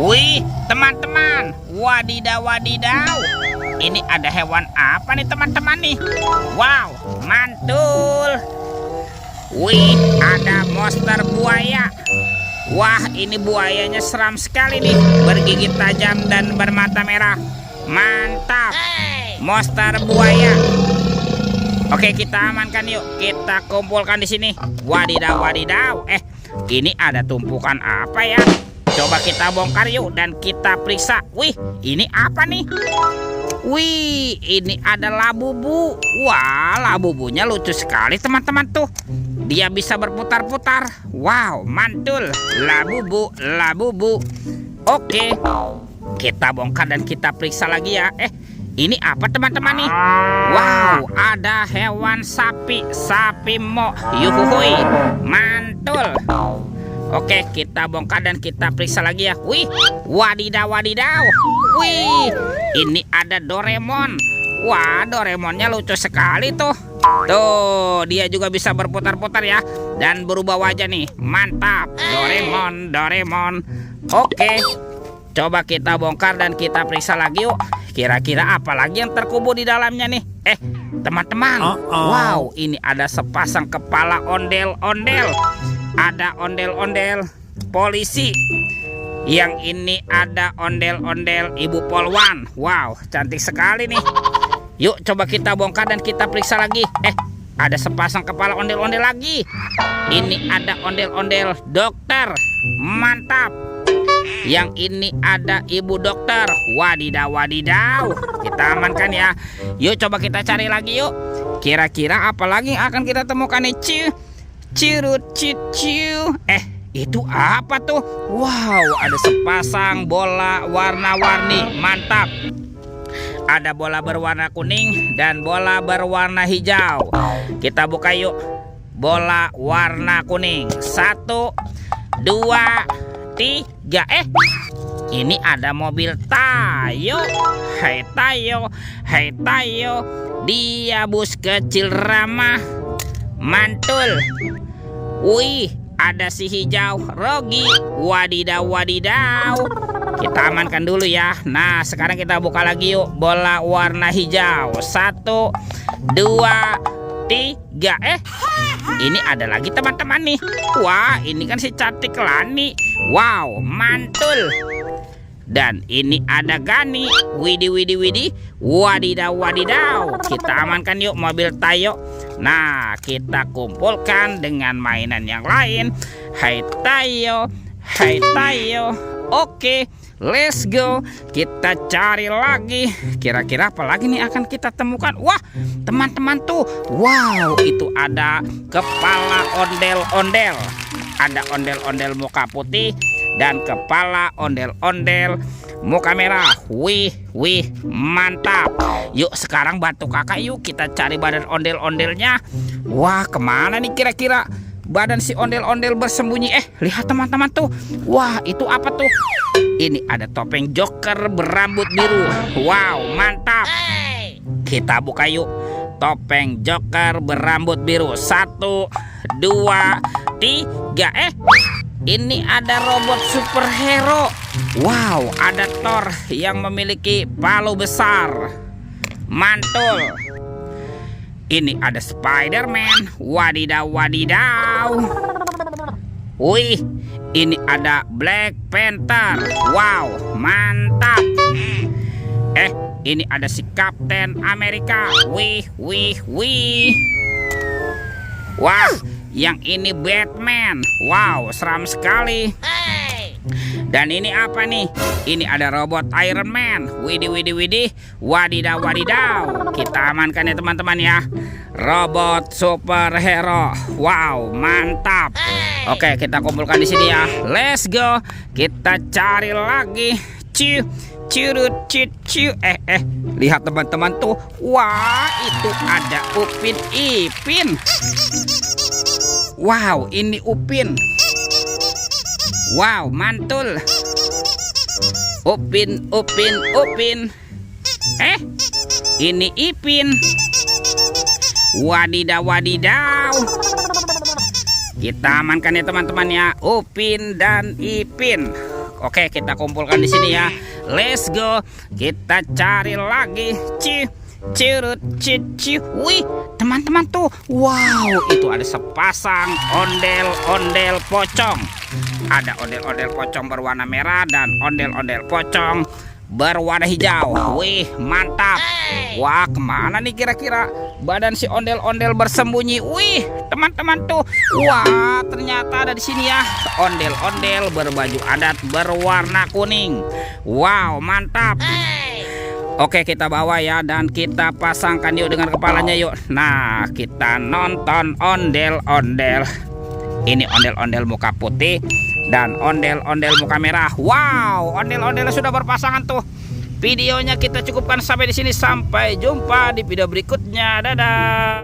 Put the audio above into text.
Wih, teman-teman, wadidaw wadidaw. Ini ada hewan apa nih teman-teman nih? Wow, mantul. Wih, ada monster buaya. Wah, ini buayanya seram sekali nih, bergigi tajam dan bermata merah. Mantap, monster buaya. Oke, kita amankan yuk. Kita kumpulkan di sini. Wadidaw wadidaw. Ini ada tumpukan apa ya? Coba kita bongkar yuk dan kita periksa. Wih, ini apa nih? Wih, ini ada labubu. Wah, labubunya lucu sekali teman-teman tuh. Dia bisa berputar-putar. Wow, mantul. Labubu, labubu. Oke, kita bongkar dan kita periksa lagi ya. Ini apa teman-teman nih? Wow, ada hewan sapi. Sapi mo. Yuhuhui, mantul. Oke, kita bongkar dan kita periksa lagi ya. Wih, wadidaw wadidaw. Wih, ini ada Doraemon. Wah, Doraemonnya lucu sekali tuh. Tuh, dia juga bisa berputar-putar ya. Dan berubah wajah nih. Mantap, Doraemon, Doraemon. Oke, coba kita bongkar dan kita periksa lagi yuk. Kira-kira apa lagi yang terkubur di dalamnya nih? Teman-teman. Wow, ini ada sepasang kepala ondel-ondel. Ada ondel-ondel polisi. Yang ini ada ondel-ondel ibu polwan. Wow, cantik sekali nih. Yuk coba kita bongkar dan kita periksa lagi. Ada sepasang kepala ondel-ondel lagi. Ini ada ondel-ondel dokter. Mantap. Yang ini ada ibu dokter. Wadidaw wadidaw. Kita amankan ya. Yuk coba kita cari lagi yuk. Kira-kira apa lagi yang akan kita temukan nih? Cirut ciu. Itu apa tuh? Wow, ada sepasang bola warna-warni. Mantap. Ada bola berwarna kuning dan bola berwarna hijau. Kita buka yuk. Bola warna kuning. 1, 2, 3. Ini ada mobil Tayo. Hai Tayo, hai Tayo. Dia bus kecil ramah. Mantul. Wih, ada si hijau Rogi. Wadidaw wadidaw. Kita amankan dulu ya. Nah, sekarang kita buka lagi yuk. Bola warna hijau. 1, 2, 3. Ini ada lagi teman-teman nih. Wah, ini kan si cantik Lani. Wow, mantul. Dan ini ada Gani. Widih. Wadidaw wadidaw. Kita amankan yuk mobil Tayo. Nah, kita kumpulkan dengan mainan yang lain. Hai Tayo, hai Tayo. Oke, let's go. Kita cari lagi. Kira-kira apa lagi nih akan kita temukan? Wah, teman-teman tuh. Wow, itu ada kepala ondel-ondel. Ada ondel-ondel muka putih dan kepala ondel-ondel muka merah. Wih, mantap. Yuk sekarang bantu kakak yuk kita cari badan ondel-ondelnya. Wah, kemana nih kira-kira badan si ondel-ondel bersembunyi? Lihat teman-teman tuh. Wah, itu apa tuh? Ini ada topeng Joker berambut biru. Wow, mantap. Kita buka yuk. Topeng Joker berambut biru. 1, 2, 3. Ini ada robot superhero. Wow, ada Thor yang memiliki palu besar. Mantul. Ini ada Spider-Man. Wadidaw wadidaw. Wih, ini ada Black Panther. Wow, mantap. Ini ada si Captain America. Wih. Wah, yang ini Batman. Wow, seram sekali. Dan ini apa nih? Ini ada robot Iron Man. Widih. Wadidaw wadidaw. Kita amankan ya teman-teman ya. Robot superhero. Wow, mantap. Oke, kita kumpulkan di sini ya. Let's go. Kita cari lagi. Cirut. Lihat teman-teman tuh. Wah, itu ada Upin Ipin. Wow, ini Upin. Wow, mantul. Upin. Ini Ipin. Wadidaw wadidaw. Kita amankan ya teman-teman ya. Upin dan Ipin. Oke, kita kumpulkan di sini ya. Let's go. Kita cari lagi. Cirut cici. Wih, teman-teman tuh. Wow, itu ada sepasang ondel-ondel pocong. Ada ondel-ondel pocong berwarna merah dan ondel-ondel pocong berwarna hijau. Wih, mantap. Wah, kemana nih kira-kira badan si ondel-ondel bersembunyi? Wih, teman-teman tuh. Wah, ternyata ada di sini ya. Ondel-ondel berbaju adat berwarna kuning. Wow, mantap. Oke, kita bawa ya dan kita pasangkan yuk dengan kepalanya yuk. Nah, kita nonton ondel-ondel. Ini ondel-ondel muka putih dan ondel-ondel muka merah. Wow, ondel-ondel sudah berpasangan tuh. Videonya kita cukupkan sampai di sini. Sampai jumpa di video berikutnya. Dadah.